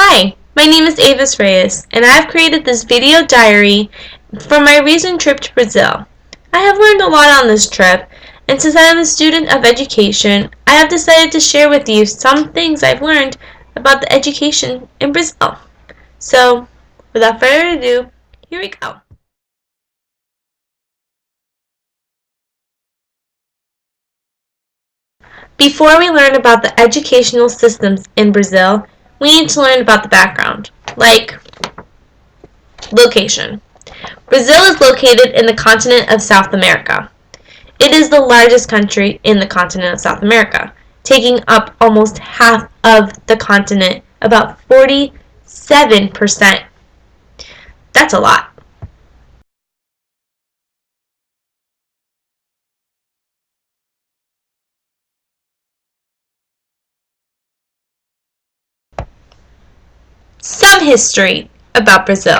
Hi, my name is Avis Reyes, and I have created this video diary for my recent trip to Brazil. I have learned a lot on this trip, and since I am a student of education, I have decided to share with you some things I've learned about the education in Brazil. So, without further ado, here we go. Before we learn about the educational systems in Brazil, we need to learn about the background, like location. Brazil is located in the continent of South America. It is the largest country in the continent of South America, taking up almost half of the continent, about 47%. That's a lot. Some history about Brazil.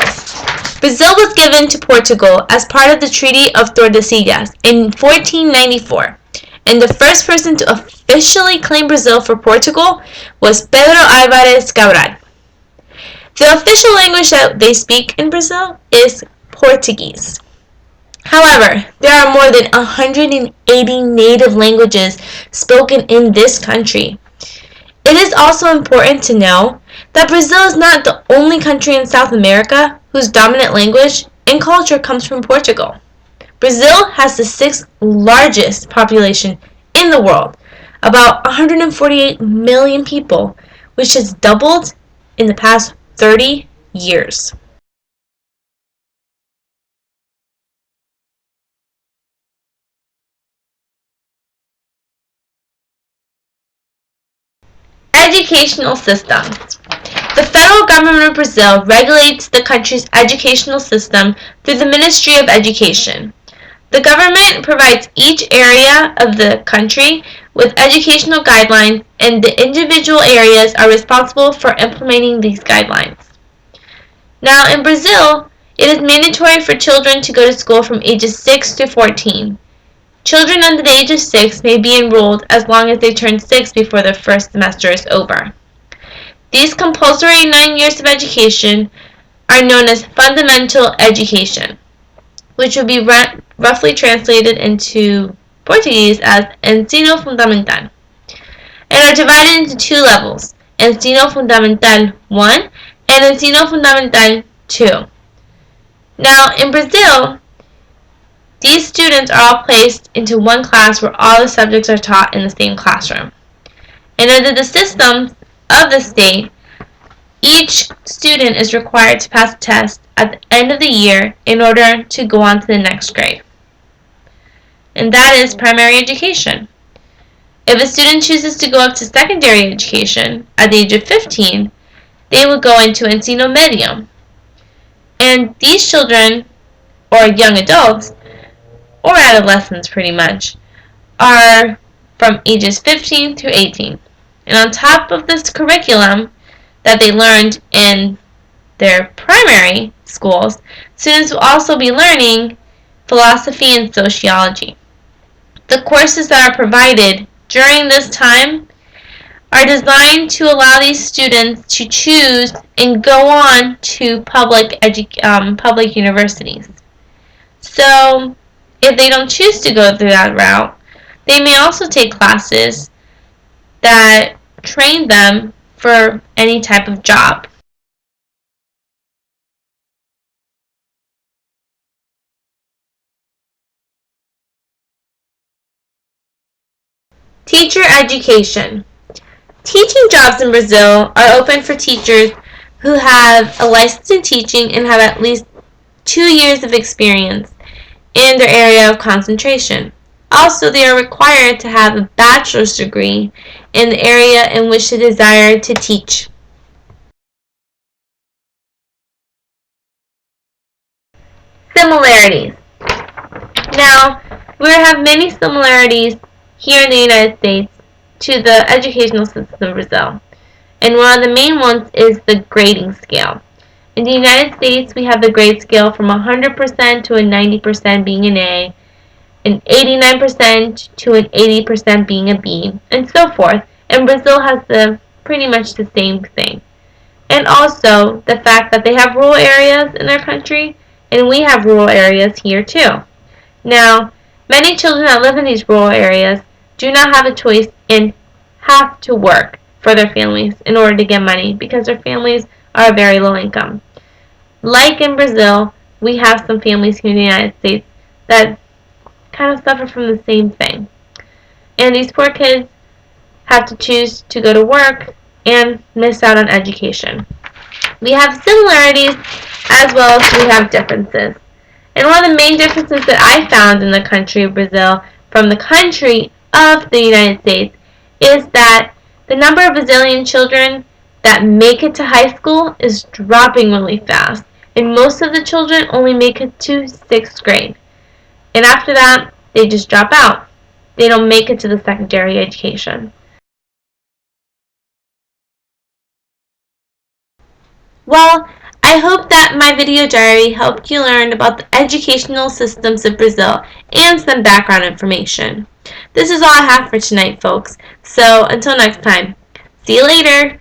Brazil was given to Portugal as part of the Treaty of Tordesillas in 1494, and the first person to officially claim Brazil for Portugal was Pedro Álvares Cabral. The official language that they speak in Brazil is Portuguese. However, there are more than 180 native languages spoken in this country. It is also important to know that Brazil is not the only country in South America whose dominant language and culture comes from Portugal. Brazil has the sixth largest population in the world, about 148 million people, which has doubled in the past 30 years. Educational systems. The federal government of Brazil regulates the country's educational system through the Ministry of Education. The government provides each area of the country with educational guidelines, and the individual areas are responsible for implementing these guidelines. Now, in Brazil, it is mandatory for children to go to school from ages 6 to 14. Children under the age of 6 may be enrolled as long as they turn 6 before their first semester is over. These compulsory 9 years of education are known as fundamental education, which would be roughly translated into Portuguese as ensino fundamental, and are divided into two levels, ensino fundamental 1 and ensino fundamental 2. Now, in Brazil, these students are all placed into one class where all the subjects are taught in the same classroom. And under the systems of the state, each student is required to pass a test at the end of the year in order to go on to the next grade. And that is primary education. If a student chooses to go up to secondary education at the age of 15, they will go into ensino medio. And these children, or young adults, or adolescents pretty much, are from ages 15 to 18. And on top of this curriculum that they learned in their primary schools, students will also be learning philosophy and sociology. The courses that are provided during this time are designed to allow these students to choose and go on to public universities. So, if they don't choose to go through that route, they may also take classes that train them for any type of job. Teacher education. Teaching jobs in Brazil are open for teachers who have a license in teaching and have at least 2 years of experience in their area of concentration. Also, they are required to have a bachelor's degree in the area in which they desire to teach. Similarities. Now, we have many similarities here in the United States to the educational system of Brazil. And one of the main ones is the grading scale. In the United States, we have the grade scale from 100% to a 90% being an A, an 89% to an 80% being a B, and so forth. And Brazil has pretty much the same thing. and also the fact that they have rural areas in their country, and we have rural areas here too. Now, many children that live in these rural areas do not have a choice and have to work for their families in order to get money because their families are very low income. Like in Brazil, we have some families here in the United States that kind of suffer from the same thing. And these poor kids have to choose to go to work and miss out on education. We have similarities as well as we have differences. And one of the main differences that I found in the country of Brazil from the country of the United States is that the number of Brazilian children that make it to high school is dropping really fast. And most of the children only make it to 6th grade. And after that, they just drop out. They don't make it to the secondary education. Well, I hope that my video diary helped you learn about the educational systems of Brazil and some background information. This is all I have for tonight, folks. So until next time, see you later.